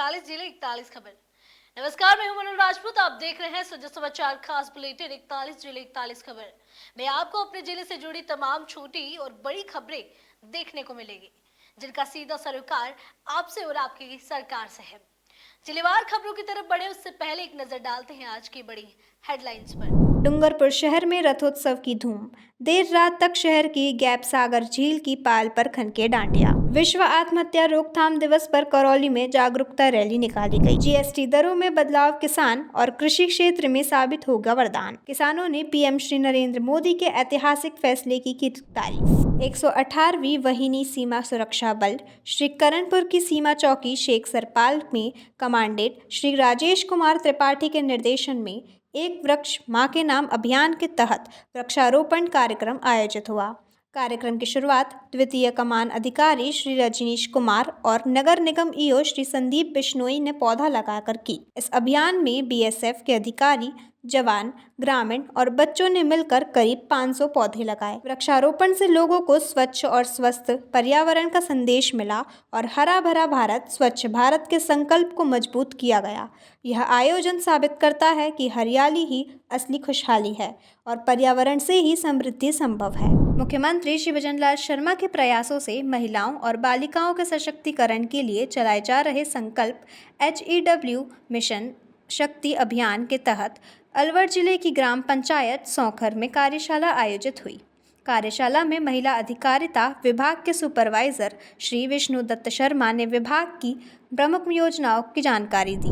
41 जिले 41 खबर। नमस्कार, मैं हूं मनोज राजपूत। आप देख रहे हैं सजग समाचार खास बुलेटिन 41 जिले 41 खबर में आपको अपने जिले से जुड़ी तमाम छोटी और बड़ी खबरें देखने को मिलेगी, जिनका सीधा सरोकार आपसे और आपकी सरकार से है। जिलेवार खबरों की तरफ बढ़े उससे पहले एक नजर डालते हैं आज की बड़ी हेडलाइंस पर। डूंगरपुर शहर में रथोत्सव की धूम। देर रात तक शहर की गैप सागर झील की पाल पर खनके डांडिया। विश्व आत्महत्या रोकथाम दिवस पर करौली में जागरूकता रैली निकाली गई। जीएसटी दरों में बदलाव किसान और कृषि क्षेत्र में साबित होगा वरदान। किसानों ने पीएम श्री नरेंद्र मोदी के ऐतिहासिक फैसले की तारीफ। 118वीं वाहिनी सीमा सुरक्षा बल श्री करणपुर की सीमा चौकी शेख सरपाल में कमांडेंट श्री राजेश कुमार त्रिपाठी के निर्देशन में एक वृक्ष मां के नाम अभियान के तहत वृक्षारोपण कार्यक्रम आयोजित हुआ। कार्यक्रम की शुरुआत द्वितीय कमान अधिकारी श्री रजनीश कुमार और नगर निगम ईओ श्री संदीप बिश्नोई ने पौधा लगाकर की। इस अभियान में बीएसएफ के अधिकारी, जवान, ग्रामीण और बच्चों ने मिलकर करीब 500 पौधे लगाए। वृक्षारोपण से लोगों को स्वच्छ और स्वस्थ पर्यावरण का संदेश मिला और हरा भरा भारत, स्वच्छ भारत के संकल्प को मजबूत किया गया। यह आयोजन साबित करता है कि हरियाली ही असली खुशहाली है और पर्यावरण से ही समृद्धि संभव है। मुख्यमंत्री श्री भजनलाल शर्मा के प्रयासों से महिलाओं और बालिकाओं के सशक्तिकरण के लिए चलाए जा रहे संकल्प HEW मिशन शक्ति अभियान के तहत अलवर जिले की ग्राम पंचायत सौंखर में कार्यशाला आयोजित हुई। कार्यशाला में महिला अधिकारिता विभाग के सुपरवाइजर श्री विष्णु दत्त शर्मा ने विभाग की प्रमुख योजनाओं की जानकारी दी।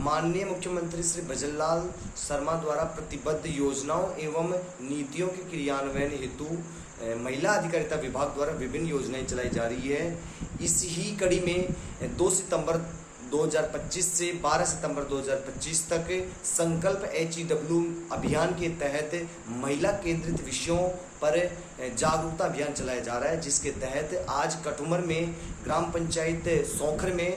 माननीय मुख्यमंत्री श्री भजनलाल शर्मा द्वारा प्रतिबद्ध योजनाओं एवं नीतियों के क्रियान्वयन हेतु महिला अधिकारिता विभाग द्वारा विभिन्न योजनाएं चलाई जा रही है। इस ही कड़ी में 2 सितंबर 2025 से 12 सितंबर 2025 तक संकल्प HEW अभियान के तहत महिला केंद्रित विषयों पर जागरूकता अभियान चलाया जा रहा है, जिसके तहत आज कठुमर में ग्राम पंचायत सौंखर में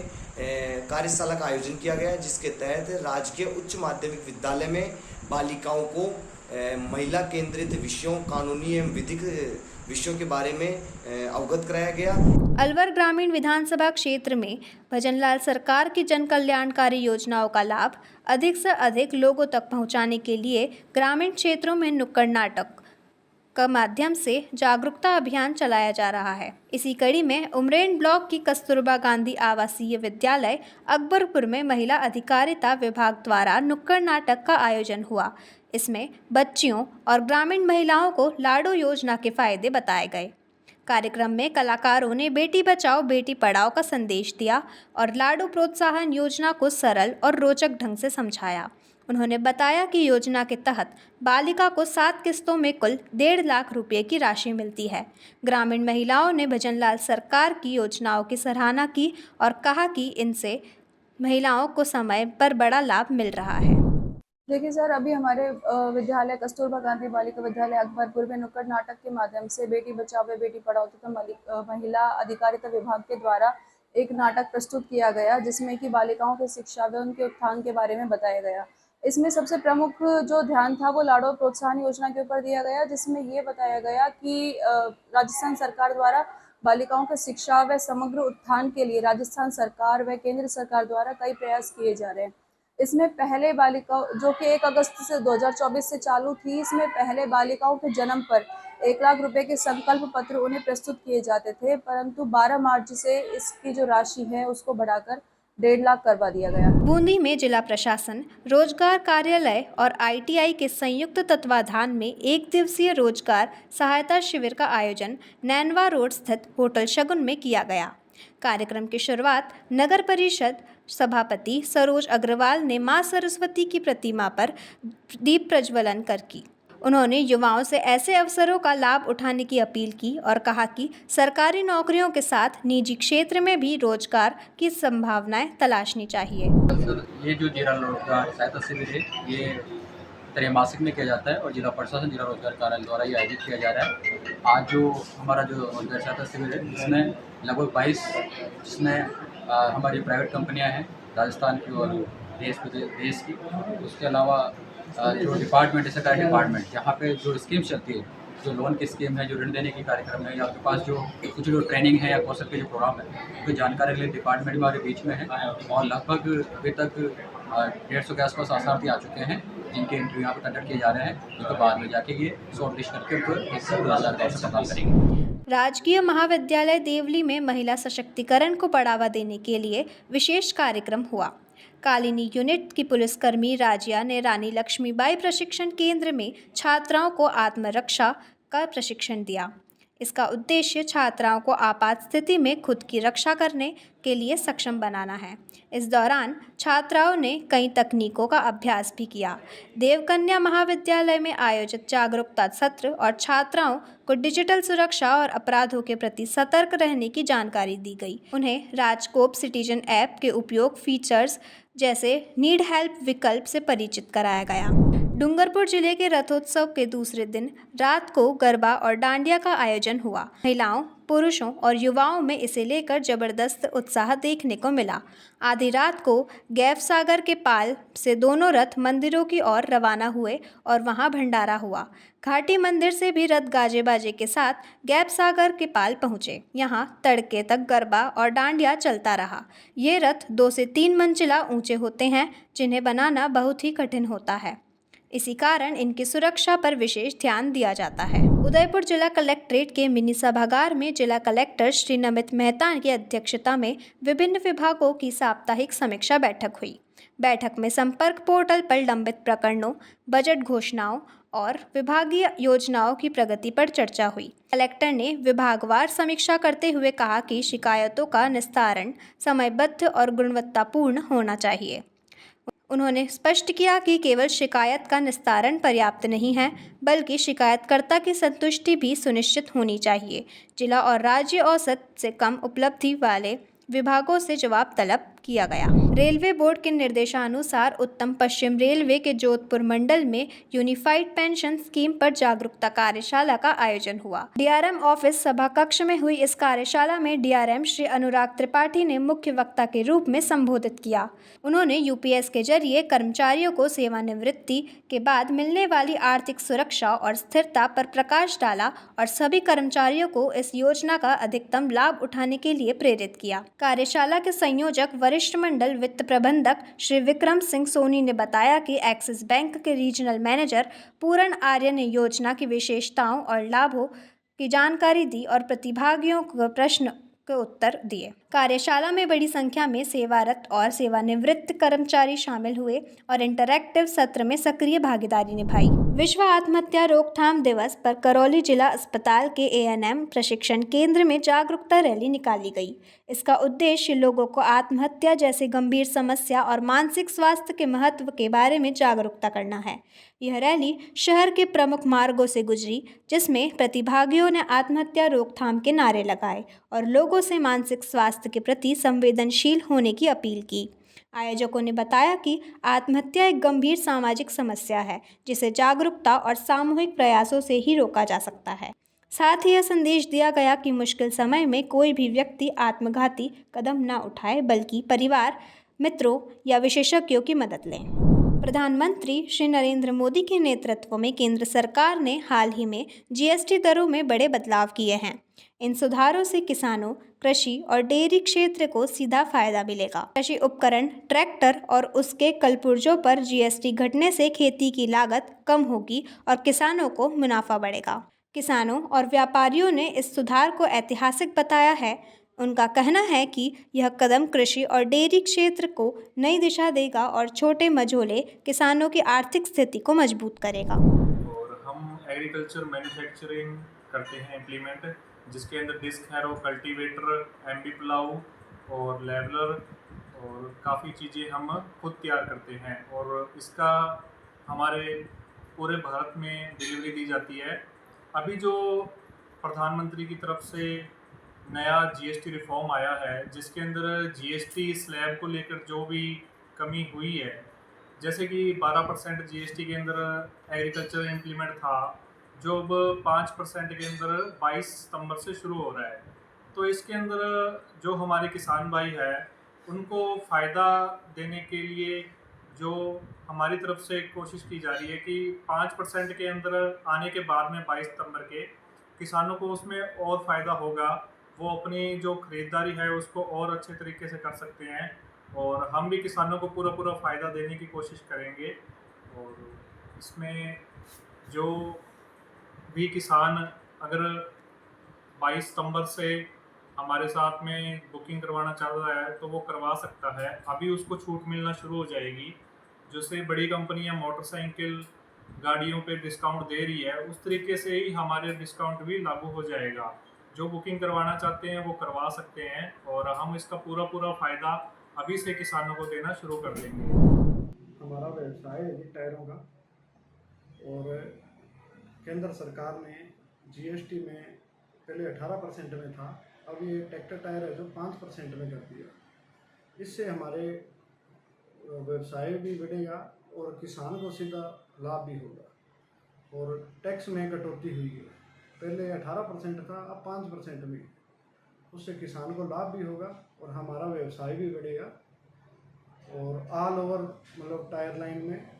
कार्यशाला का आयोजन किया गया है, जिसके तहत राजकीय उच्च माध्यमिक विद्यालय में बालिकाओं को महिला केंद्रित विषयों, कानूनी एवं विधिक विषयों के बारे में अवगत कराया गया। अलवर ग्रामीण विधानसभा क्षेत्र में भजनलाल सरकार की जन कल्याणकारी योजनाओं का लाभ अधिक से अधिक लोगों तक पहुंचाने के लिए ग्रामीण क्षेत्रों में नुक्कड़ नाटक का माध्यम से जागरूकता अभियान चलाया जा रहा है। इसी कड़ी में उमरेन ब्लॉक की कस्तूरबा गांधी आवासीय विद्यालय अकबरपुर में महिला अधिकारिता विभाग द्वारा नुक्कड़ नाटक का आयोजन हुआ। इसमें बच्चियों और ग्रामीण महिलाओं को लाडो योजना के फायदे बताए गए। कार्यक्रम में कलाकारों ने बेटी बचाओ बेटी पढ़ाओ का संदेश दिया और लाडो प्रोत्साहन योजना को सरल और रोचक ढंग से समझाया। उन्होंने बताया कि योजना के तहत बालिका को 7 किस्तों में कुल 1.5 लाख रुपए की राशि मिलती है। ग्रामीण महिलाओं ने भजनलाल सरकार की योजनाओं की सराहना की और कहा कि इनसे महिलाओं को समय पर बड़ा लाभ मिल रहा है। देखिए सर, अभी हमारे विद्यालय कस्तूरबा गांधी बालिका विद्यालय अकबरपुर में नुक्कड़ नाटक के माध्यम से बेटी बचाओ बेटी पढ़ाओ तथा महिला अधिकारिता विभाग के द्वारा एक नाटक प्रस्तुत किया गया, जिसमें कि बालिकाओं की शिक्षा व उनके उत्थान के बारे में बताया गया। इसमें सबसे प्रमुख जो ध्यान था वो लाडो प्रोत्साहन योजना के ऊपर दिया गया, जिसमें ये बताया गया कि राजस्थान सरकार द्वारा बालिकाओं की शिक्षा व समग्र उत्थान के लिए राजस्थान सरकार व केंद्र सरकार द्वारा कई प्रयास किए जा रहे हैं। इसमें पहले बालिकाओं जो कि 1 अगस्त से 2024 से चालू थी, इसमें पहले बालिकाओं के जन्म पर 1 लाख रुपए के संकल्प पत्र उन्हें प्रस्तुत किए जाते थे, परंतु 12 मार्च से इसकी जो राशि है उसको बढ़ाकर 1.5 लाख करवा दिया गया। बूंदी में जिला प्रशासन, रोजगार कार्यालय और ITI के संयुक्त तत्वाधान में 1 दिवसीय रोजगार सहायता शिविर का आयोजन नैनवा रोड स्थित होटल शगुन में किया गया। कार्यक्रम की शुरुआत नगर परिषद सभापति सरोज अग्रवाल ने मां सरस्वती की प्रतिमा पर दीप प्रज्वलन कर की। उन्होंने युवाओं से ऐसे अवसरों का लाभ उठाने की अपील की और कहा कि सरकारी नौकरियों के साथ निजी क्षेत्र में भी रोजगार की संभावनाएं तलाशनी चाहिए। ये जो जिला रोजगार सहायता शिविर है, ये त्रैमासिक में किया जाता है और जिला प्रशासन जिला रोजगार कार्यालय द्वारा ये आयोजित किया जा रहा है। आज जो हमारा जो रोजगार सहायता शिविर है, इसमें लगभग 22 जिसमें हमारी प्राइवेट कंपनियां हैं राजस्थान की और देश की। उसके अलावा जो डिपार्टमेंट है, सरकारी डिपार्टमेंट, जहाँ पे जो स्कीम्स चलती है जो लोन की स्कीम है, जो ऋण देने की कार्यक्रम है, या आपके पास जो कुछ जो ट्रेनिंग है या कौशल के जो प्रोग्राम है, उनकी जानकारी के लिए डिपार्टमेंट हमारे बीच में है। और लगभग अभी तक 150 के आसपास आसार्थी आ चुके हैं, जिनके इंटरव्यू यहाँ पर कंडक्ट किए जा रहे हैं, जिनको बाद में जाके ये शॉर्ट लिस्ट करके उनको इस 2000 का प्रदान करेंगे। राजकीय महाविद्यालय देवली में महिला सशक्तिकरण को बढ़ावा देने के लिए विशेष कार्यक्रम हुआ। कालिनी यूनिट की पुलिसकर्मी राजिया ने रानी लक्ष्मीबाई प्रशिक्षण केंद्र में छात्राओं को आत्मरक्षा का प्रशिक्षण दिया। इसका उद्देश्य छात्राओं को आपात स्थिति में खुद की रक्षा करने के लिए सक्षम बनाना है। इस दौरान छात्राओं ने कई तकनीकों का अभ्यास भी किया। देवकन्या महाविद्यालय में आयोजित जागरूकता सत्र और छात्राओं को डिजिटल सुरक्षा और अपराधों के प्रति सतर्क रहने की जानकारी दी गई। उन्हें राजकोप सिटीजन ऐप के उपयोग फीचर्स जैसे नीड हेल्प विकल्प से परिचित कराया गया। डूंगरपुर जिले के रथोत्सव के दूसरे दिन रात को गरबा और डांडिया का आयोजन हुआ। महिलाओं, पुरुषों और युवाओं में इसे लेकर जबरदस्त उत्साह देखने को मिला। आधी रात को गैफ सागर के पाल से दोनों रथ मंदिरों की ओर रवाना हुए और वहां भंडारा हुआ। घाटी मंदिर से भी रथ गाजे बाजे के साथ गैफ सागर के पाल पहुंचे। यहां तड़के तक गरबा और डांडिया चलता रहा। ये रथ 2 से 3 मंजिला ऊंचे होते हैं, जिन्हें बनाना बहुत ही कठिन होता है। इसी कारण इनकी सुरक्षा पर विशेष ध्यान दिया जाता है। उदयपुर जिला कलेक्ट्रेट के मिनी सभागार में जिला कलेक्टर श्री नमित मेहता की अध्यक्षता में विभिन्न विभागों की साप्ताहिक समीक्षा बैठक हुई। बैठक में संपर्क पोर्टल पर लंबित प्रकरणों, बजट घोषणाओं और विभागीय योजनाओं की प्रगति पर चर्चा हुई। कलेक्टर ने विभागवार समीक्षा करते हुए कहा कि शिकायतों का निस्तारण समयबद्ध और गुणवत्तापूर्ण होना चाहिए। उन्होंने स्पष्ट किया कि केवल शिकायत का निस्तारण पर्याप्त नहीं है, बल्कि शिकायतकर्ता की संतुष्टि भी सुनिश्चित होनी चाहिए। जिला और राज्य औसत से कम उपलब्धि वाले विभागों से जवाब तलब किया गया। रेलवे बोर्ड के निर्देशानुसार उत्तम पश्चिम रेलवे के जोधपुर मंडल में यूनिफाइड पेंशन स्कीम पर जागरूकता कार्यशाला का आयोजन हुआ। डीआरएम ऑफिस सभा कक्ष में हुई इस कार्यशाला में डीआरएम श्री अनुराग त्रिपाठी ने मुख्य वक्ता के रूप में संबोधित किया। उन्होंने यूपीएस के जरिए कर्मचारियों को सेवानिवृत्ति के बाद मिलने वाली आर्थिक सुरक्षा और स्थिरता पर प्रकाश डाला और सभी कर्मचारियों को इस योजना का अधिकतम लाभ उठाने के लिए प्रेरित किया। कार्यशाला के संयोजक वरिष्ठ मंडल वित्त प्रबंधक श्री विक्रम सिंह सोनी ने बताया कि एक्सिस बैंक के रीजनल मैनेजर पूरण आर्य ने योजना की विशेषताओं और लाभों की जानकारी दी और प्रतिभागियों को प्रश्न के उत्तर दिए। कार्यशाला में बड़ी संख्या में सेवारत और सेवानिवृत्त कर्मचारी शामिल हुए और इंटरैक्टिव सत्र में सक्रिय भागीदारी निभाई। विश्व आत्महत्या रोकथाम दिवस पर करौली जिला अस्पताल के एएनएम प्रशिक्षण केंद्र में जागरूकता रैली निकाली गई। इसका उद्देश्य लोगों को आत्महत्या जैसे गंभीर समस्या और मानसिक स्वास्थ्य के महत्व के बारे में जागरूकता करना है। यह रैली शहर के प्रमुख मार्गों से गुजरी, जिसमें प्रतिभागियों ने आत्महत्या रोकथाम के नारे लगाए और लोगों से मानसिक स्वास्थ्य के प्रति संवेदनशील होने की अपील की। आयोजकों ने बताया कि आत्महत्या एक गंभीर सामाजिक समस्या है, जिसे जागरूकता और सामूहिक प्रयासों से ही रोका जा सकता है। साथ ही यह संदेश दिया गया कि मुश्किल समय में कोई भी व्यक्ति आत्मघाती कदम न उठाए, बल्कि परिवार, मित्रों या विशेषज्ञों की मदद लें। प्रधानमंत्री श्री नरेंद्र मोदी के नेतृत्व में केंद्र सरकार ने हाल ही में जीएसटी दरों में बड़े बदलाव किए हैं। इन सुधारों से किसानों, कृषि और डेयरी क्षेत्र को सीधा फायदा मिलेगा। कृषि उपकरण, ट्रैक्टर और उसके कलपुर्जों पर जीएसटी घटने से खेती की लागत कम होगी और किसानों को मुनाफा बढ़ेगा। किसानों और व्यापारियों ने इस सुधार को ऐतिहासिक बताया है। उनका कहना है कि यह कदम कृषि और डेयरी क्षेत्र को नई दिशा देगा और छोटे मझोले किसानों की आर्थिक स्थिति को मजबूत करेगा। और हम एग्रीकल्चर मैन्युफैक्चरिंग करते हैं इम्प्लीमेंट, जिसके अंदर disc harrow, cultivator, MB plough और लेवलर और काफ़ी चीज़ें हम खुद तैयार करते हैं और इसका हमारे पूरे भारत में डिलीवरी दी जाती है। अभी जो प्रधानमंत्री की तरफ से नया जीएसटी रिफॉर्म आया है, जिसके अंदर जीएसटी स्लैब को लेकर जो भी कमी हुई है, जैसे कि 12% जीएसटी के अंदर एग्रीकल्चर इम्प्लीमेंट था, जो अब 5% के अंदर 22 सितंबर से शुरू हो रहा है। तो इसके अंदर जो हमारे किसान भाई हैं, उनको फ़ायदा देने के लिए जो हमारी तरफ से कोशिश की जा रही है कि 5% के अंदर आने के बाद में 22 सितंबर के किसानों को उसमें और फ़ायदा होगा, वो अपनी जो ख़रीदारी है उसको और अच्छे तरीके से कर सकते हैं और हम भी किसानों को पूरा पूरा फ़ायदा देने की कोशिश करेंगे। और इसमें जो भी किसान अगर 22 सितंबर से हमारे साथ में बुकिंग करवाना चाह रहा है तो वो करवा सकता है। अभी उसको छूट मिलना शुरू हो जाएगी, जैसे बड़ी कंपनियां मोटरसाइकिल गाड़ियों पे डिस्काउंट दे रही है उस तरीके से ही हमारे डिस्काउंट भी लागू हो जाएगा। जो बुकिंग करवाना चाहते हैं वो करवा सकते हैं और हम इसका पूरा पूरा फ़ायदा अभी से किसानों को देना शुरू कर देंगे। हमारा व्यवसाय है जी टायरों का, और केंद्र सरकार ने जीएसटी में पहले 18% में था, अब ये ट्रैक्टर टायर है जो 5% में कर दिया। इससे हमारे व्यवसाय भी बढ़ेगा और किसान को सीधा लाभ भी होगा। और टैक्स में कटौती हुई है, पहले 18% था, अब 5% में। उससे किसान को लाभ भी होगा और हमारा व्यवसाय भी बढ़ेगा और ऑल ओवर मतलब टायर लाइन में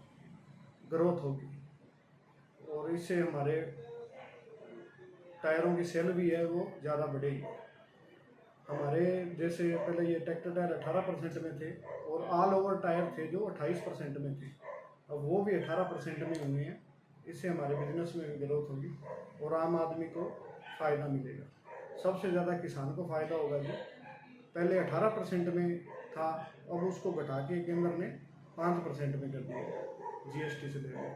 ग्रोथ होगी और इससे हमारे टायरों की सेल भी है वो ज़्यादा बढ़ेगी। हमारे जैसे पहले ये ट्रैक्टर टायर 18% में थे और ऑल ओवर टायर थे जो 28% में थे, अब वो भी 18% में हुए हैं। इससे हमारे बिजनेस में भी ग्रोथ होगी और आम आदमी को फ़ायदा मिलेगा। सबसे ज़्यादा किसान को फ़ायदा होगा जी, पहले 18% में था, अब उसको घटा के केंद्र ने 5% में कर दिया जीएसटी से लेकर,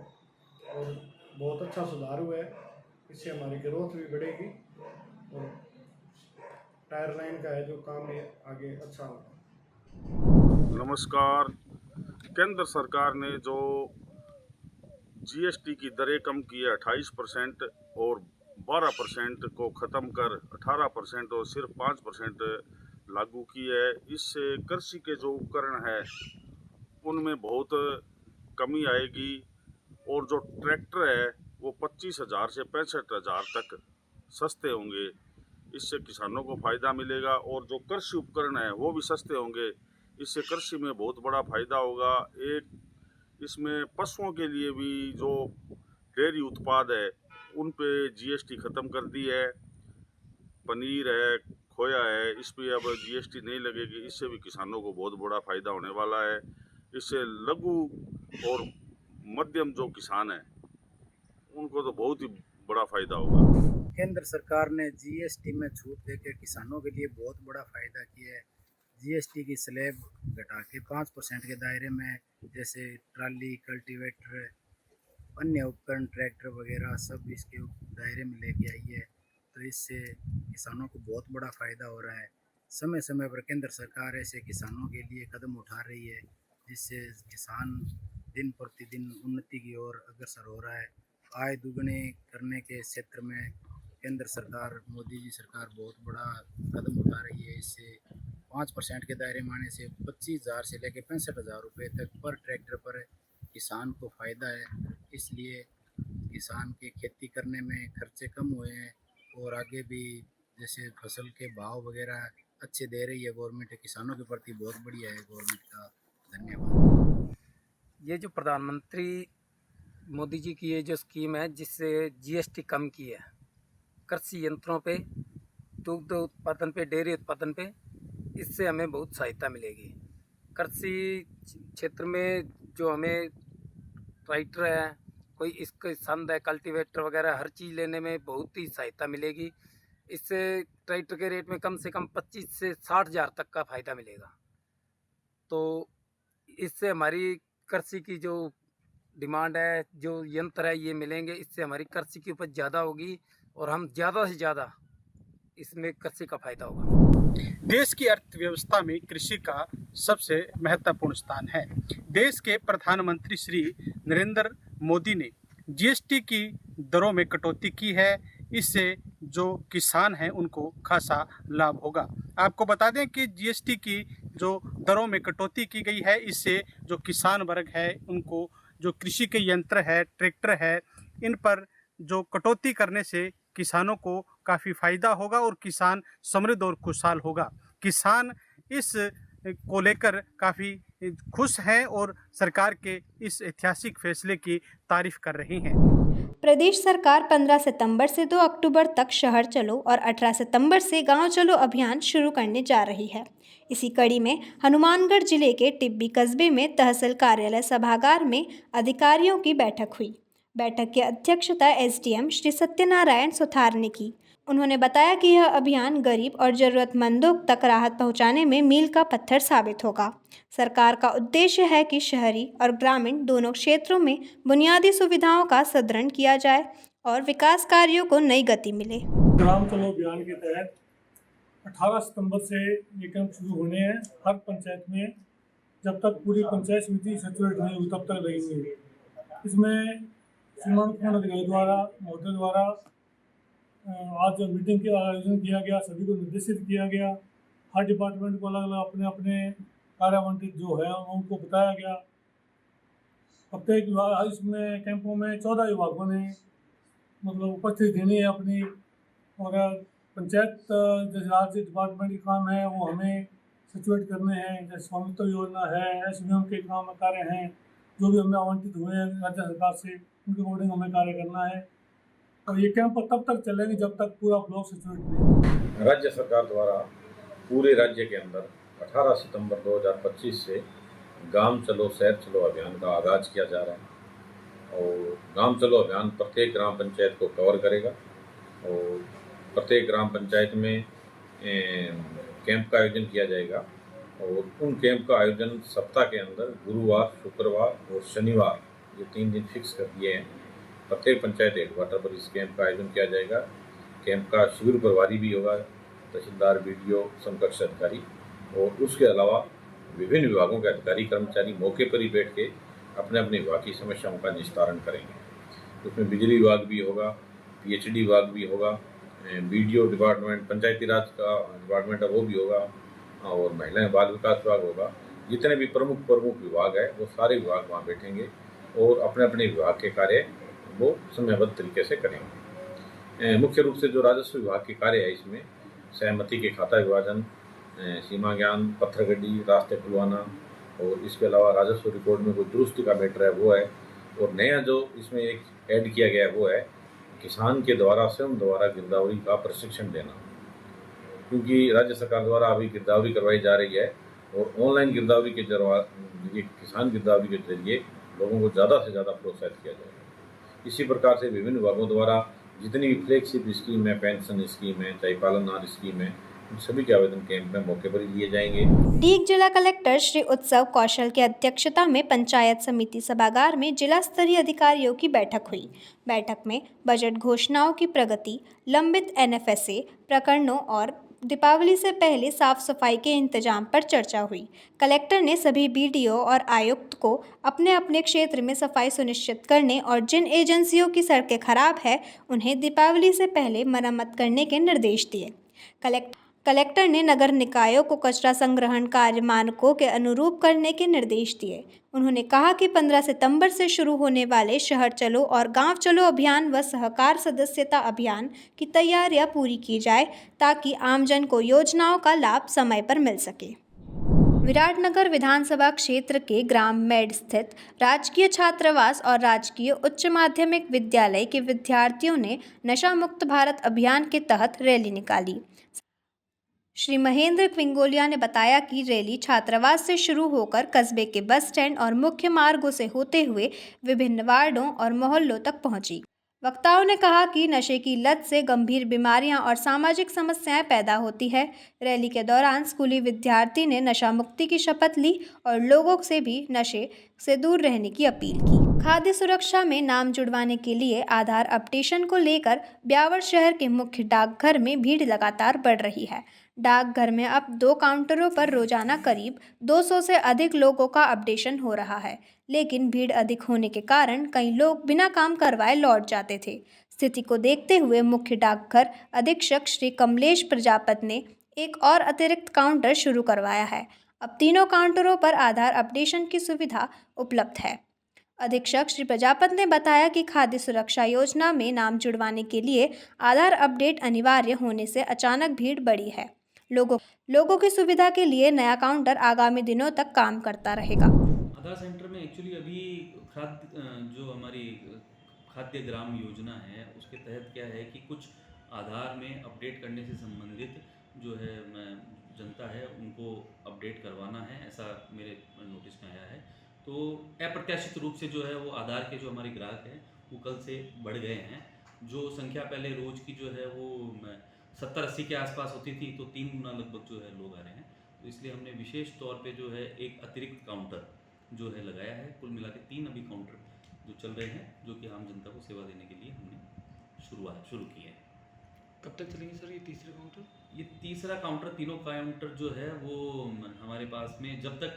और बहुत अच्छा सुधार हुआ है। इससे हमारी ग्रोथ भी बढ़ेगी और टायर लाइन का है जो काम है आगे अच्छा होगा। नमस्कार। केंद्र सरकार ने जो जीएसटी की दरें कम की है 28% और 12% को ख़त्म कर 18% और सिर्फ 5% लागू की है, इससे कृषि के जो उपकरण है उनमें बहुत कमी आएगी और जो ट्रैक्टर है वो 25,000 से 65,000 तक सस्ते होंगे। इससे किसानों को फ़ायदा मिलेगा और जो कृषि उपकरण है वो भी सस्ते होंगे। इससे कृषि में बहुत बड़ा फ़ायदा होगा। एक इसमें पशुओं के लिए भी जो डेयरी उत्पाद है उन पे जीएसटी ख़त्म कर दी है। पनीर है, खोया है, इस पे अब जीएसटी नहीं लगेगी। इससे भी किसानों को बहुत बड़ा फ़ायदा होने वाला है। इससे लघु और मध्यम जो किसान है उनको तो बहुत ही बड़ा फ़ायदा होगा। केंद्र सरकार ने जीएसटी में छूट देकर किसानों के लिए बहुत बड़ा फ़ायदा किया है। जीएसटी की स्लैब घटा के 5% के दायरे में, जैसे ट्राली, कल्टीवेटर, अन्य उपकरण, ट्रैक्टर वगैरह सब इसके दायरे में लेके आई है। तो इससे किसानों को बहुत बड़ा फ़ायदा हो रहा है। समय समय पर केंद्र सरकार ऐसे किसानों के लिए कदम उठा रही है, जिससे किसान दिन प्रतिदिन उन्नति की ओर अग्रसर हो रहा है। आय दुगने करने के क्षेत्र में केंद्र सरकार, मोदी जी सरकार बहुत बड़ा कदम उठा रही है। इससे 5% के दायरे में आने से 25,000 से लेकर 65,000 रुपये तक पर ट्रैक्टर पर किसान को फ़ायदा है। इसलिए किसान के खेती करने में खर्चे कम हुए हैं और आगे भी जैसे फसल के भाव वगैरह अच्छे दे रही है गवर्नमेंट, किसानों के प्रति बहुत बढ़िया है गवर्नमेंट का। धन्यवाद। ये जो प्रधानमंत्री मोदी जी की ये जो स्कीम है जिससे जीएसटी कम की है कृषि यंत्रों पे, दुग्ध उत्पादन पे, डेयरी उत्पादन पे, इससे हमें बहुत सहायता मिलेगी। कृषि क्षेत्र में जो हमें ट्रैक्टर है, कोई इसके संद है, कल्टीवेटर वगैरह, हर चीज़ लेने में बहुत ही सहायता मिलेगी। इससे ट्रैक्टर के रेट में कम से कम 25 से 60,000 तक का फ़ायदा मिलेगा। तो इससे हमारी कृषि की जो डिमांड है, जो यंत्र है ये मिलेंगे, इससे हमारी कृषि की उपज ज़्यादा होगी और हम ज़्यादा से ज़्यादा इसमें कृषि का फ़ायदा होगा। देश की अर्थव्यवस्था में कृषि का सबसे महत्वपूर्ण स्थान है। देश के प्रधानमंत्री श्री नरेंद्र मोदी ने जीएसटी की दरों में कटौती की है। इससे जो किसान हैं उनको खासा लाभ होगा। आपको बता दें कि जीएसटी की जो दरों में कटौती की गई है, इससे जो किसान वर्ग है उनको जो कृषि के यंत्र है, ट्रैक्टर है, इन पर जो कटौती करने से किसानों को काफ़ी फ़ायदा होगा और किसान समृद्ध और खुशहाल होगा। किसान इस को लेकर काफ़ी खुश हैं और सरकार के इस ऐतिहासिक फैसले की तारीफ कर रही हैं। प्रदेश सरकार 15 सितंबर से 2 अक्टूबर तक शहर चलो और 18 सितंबर से गांव चलो अभियान शुरू करने जा रही है। इसी कड़ी में हनुमानगढ़ जिले के टिब्बी कस्बे में तहसील कार्यालय सभागार में अधिकारियों की बैठक हुई। बैठक की अध्यक्षता एसडीएम श्री सत्यनारायण सुथार ने की। उन्होंने बताया कि यह अभियान गरीब और ज़रूरतमंदों तक राहत पहुंचाने में मील का पत्थर साबित होगा। सरकार का उद्देश्य है कि शहरी और ग्रामीण दोनों क्षेत्रों में बुनियादी सुविधाओं का सुदृढ़ किया जाए और विकास कार्यों को नई गति मिले। ग्राम चलो अभियान के तहत 18 सितंबर से ये कैंप शुरू होने हैं। हर पंचायत में जब तक पूरी पंचायत समिति सैचुरेट नहीं हुई तब तक लगेंगे। इसमें श्रीमान अधिकारी द्वारा महोदय द्वारा आज मीटिंग का आयोजन किया गया, सभी को निर्देशित किया गया। हर डिपार्टमेंट को अलग अलग अपने अपने कार्य आवंटित जो है उनको बताया गया। प्रत्येक विभाग इसमें कैंपों में 14 विभागों ने मतलब उपस्थिति देनी है अपनी, और पंचायत जैसे राज्य डिपार्टमेंट के काम है वो हमें सिचुएट करने हैं, जैसे स्वामित्व योजना है, एसडीएम के काम कार्य हैं, जो भी हमें आवंटित हुए हैं राज्य सरकार से उनके अकॉर्डिंग हमें कार्य करना है। और ये कैंप तब तक चलेंगे जब तक पूरा ब्लॉक सिचुएट नहीं। राज्य सरकार द्वारा पूरे राज्य के अंदर 18 सितंबर 2025 से गांव चलो शहर चलो अभियान का आगाज़ किया जा रहा है। और गांव चलो अभियान प्रत्येक ग्राम पंचायत को कवर करेगा और प्रत्येक ग्राम पंचायत में कैंप का आयोजन किया जाएगा। और उन कैंप का आयोजन सप्ताह के अंदर गुरुवार, शुक्रवार और शनिवार, ये 3 दिन फिक्स कर दिए हैं। प्रत्येक पंचायत हेडक्वार्टर पर इस कैंप का आयोजन किया जाएगा। कैंप का शिविर प्रभारी भी होगा, तहसीलदार, बीडीओ, समकक्ष अधिकारी, और उसके अलावा विभिन्न विभागों के अधिकारी कर्मचारी मौके पर ही बैठ के अपने अपने विभाग की समस्याओं का निस्तारण करेंगे। उसमें बिजली विभाग भी होगा, पीएचडी विभाग भी होगा, बीडीओ डिपार्टमेंट, पंचायती राज का डिपार्टमेंट है वो भी होगा, और महिला एवं बाल विकास विभाग होगा। जितने भी प्रमुख विभाग है वो सारे विभाग वहाँ बैठेंगे और अपने अपने विभाग के कार्य वो समयबद्ध तरीके से करेंगे। मुख्य रूप से जो राजस्व विभाग के कार्य है इसमें सहमति के खाता विभाजन, सीमा ज्ञान, पत्थरगड्डी, रास्ते खुलवाना, और इसके अलावा राजस्व रिकॉर्ड में कोई दुरुस्ती का मैटर है वो है। और नया जो इसमें एक ऐड किया गया है वो है किसान के द्वारा स्वयं द्वारा गिरदावरी का प्रशिक्षण देना, क्योंकि राज्य सरकार द्वारा अभी गिरदावरी करवाई जा रही है और ऑनलाइन गिरदावरी के जरिए किसान गिरदावरी के जरिए लोगों को ज़्यादा से ज़्यादा प्रोत्साहित किया जाएगा। इसी प्रकार से विभिन्न विभागों द्वारा जितनी भी फ्लैगशिप स्कीम है, पेंशन स्कीम है, चाहे पालनहार स्कीम है, उन सभी के आवेदन कैंप में मौके पर ही लिए जाएंगे। डीग जिला कलेक्टर श्री उत्सव कौशल की अध्यक्षता में पंचायत समिति सभागार में जिला स्तरीय अधिकारियों की बैठक हुई। बैठक में बजट घोषणाओं की प्रगति, लंबित एनएफएसए प्रकरणों और दीपावली से पहले साफ सफाई के इंतजाम पर चर्चा हुई। कलेक्टर ने सभी बीडीओ और आयुक्त को अपने अपने क्षेत्र में सफाई सुनिश्चित करने और जिन एजेंसियों की सड़कें खराब है उन्हें दीपावली से पहले मरम्मत करने के निर्देश दिए। कलेक्टर ने नगर निकायों को कचरा संग्रहण कार्य मानकों के अनुरूप करने के निर्देश दिए। उन्होंने कहा कि 15 सितंबर से शुरू होने वाले शहर चलो और गांव चलो अभियान व सहकार सदस्यता अभियान की तैयारियां पूरी की जाए ताकि आमजन को योजनाओं का लाभ समय पर मिल सके। विराटनगर विधानसभा क्षेत्र के ग्राम मेड स्थित राजकीय छात्रावास और राजकीय उच्च माध्यमिक विद्यालय के विद्यार्थियों ने नशा मुक्त भारत अभियान के तहत रैली निकाली। श्री महेंद्र पिंगोलिया ने बताया कि रैली छात्रावास से शुरू होकर कस्बे के बस स्टैंड और मुख्य मार्गों से होते हुए विभिन्न वार्डों और मोहल्लों तक पहुंची। वक्ताओं ने कहा कि नशे की लत से गंभीर बीमारियां और सामाजिक समस्याएं पैदा होती है। रैली के दौरान स्कूली विद्यार्थी ने नशा मुक्ति की शपथ ली और लोगों से भी नशे से दूर रहने की अपील की। खाद्य सुरक्षा में नाम जुड़वाने के लिए आधार अपडेशन को लेकर ब्यावर शहर के मुख्य डाकघर में भीड़ लगातार बढ़ रही है। डाकघर में अब 2 काउंटरों पर रोजाना करीब 200 से अधिक लोगों का अपडेशन हो रहा है, लेकिन भीड़ अधिक होने के कारण कई लोग बिना काम करवाए लौट जाते थे। स्थिति को देखते हुए मुख्य डाकघर अधीक्षक श्री कमलेश प्रजापति ने एक और अतिरिक्त काउंटर शुरू करवाया है। अब तीनों काउंटरों पर आधार अपडेशन की सुविधा उपलब्ध है। अधीक्षक श्री प्रजापति ने बताया कि खाद्य सुरक्षा योजना में नाम जुड़वाने के लिए आधार अपडेट अनिवार्य होने से अचानक भीड़ बढ़ी है। लोगों की सुविधा के लिए नया काउंटर आगामी दिनों तक काम करता रहेगा। आधार सेंटर में एक्चुअली अभी जो हमारी खाद्य ग्राम योजना है उसके तहत क्या है कि कुछ आधार में अपडेट करने से संबंधित जो है जनता है उनको अपडेट करवाना है, ऐसा मेरे नोटिस में आया है। तो अप्रत्याशित रूप से जो है वो आधार के जो हमारे ग्राहक हैं वो कल से बढ़ गए हैं। जो संख्या पहले रोज़ की जो है वो 70-80 के आसपास होती थी, तो 3 गुना लगभग जो है लोग आ रहे हैं। तो इसलिए हमने विशेष तौर पे जो है एक अतिरिक्त काउंटर जो है लगाया है। कुल मिला के 3 अभी काउंटर जो चल रहे हैं, जो कि आम जनता को सेवा देने के लिए हमने शुरू किए हैं। कब तक चलेंगे सर ये तीसरे काउंटर? ये तीसरा काउंटर, तीनों काउंटर जो है वो हमारे पास में जब तक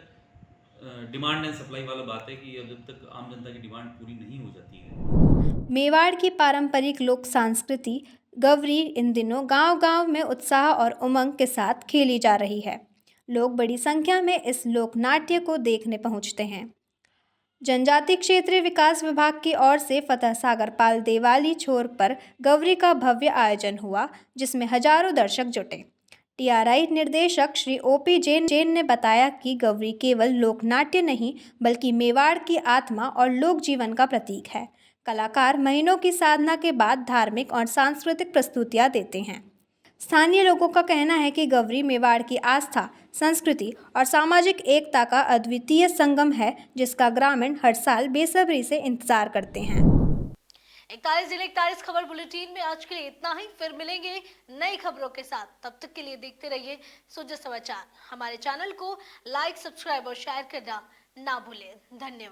डिमांड एंड सप्लाई वाला बात है कि जब तक आम जनता की डिमांड पूरी नहीं हो जाती है। मेवाड़ की पारंपरिक लोक संस्कृति गवरी इन दिनों गांव-गांव में उत्साह और उमंग के साथ खेली जा रही है। लोग बड़ी संख्या में इस लोक नाट्य को देखने पहुंचते हैं। जनजाति क्षेत्रीय विकास विभाग की ओर से फतह सागर पाल देवाली छोर पर गवरी का भव्य आयोजन हुआ, जिसमें हजारों दर्शक जुटे। टीआरआई निर्देशक श्री ओपी जैन ने बताया कि गवरी केवल लोकनाट्य नहीं बल्कि मेवाड़ की आत्मा और लोक जीवन का प्रतीक है। कलाकार महीनों की साधना के बाद धार्मिक और सांस्कृतिक प्रस्तुतियां देते हैं। स्थानीय लोगों का कहना है कि गवरी मेवाड़ की आस्था, संस्कृति और सामाजिक एकता का अद्वितीय संगम है, जिसका ग्रामीण हर साल बेसब्री से इंतजार करते हैं। 41 जिले 41 खबर बुलेटिन में आज के लिए इतना ही। फिर मिलेंगे नई खबरों के साथ। तब तक के लिए देखते रहिए सुजय समाचार। हमारे चैनल को लाइक, सब्सक्राइब और शेयर करना ना भूलें। धन्यवाद।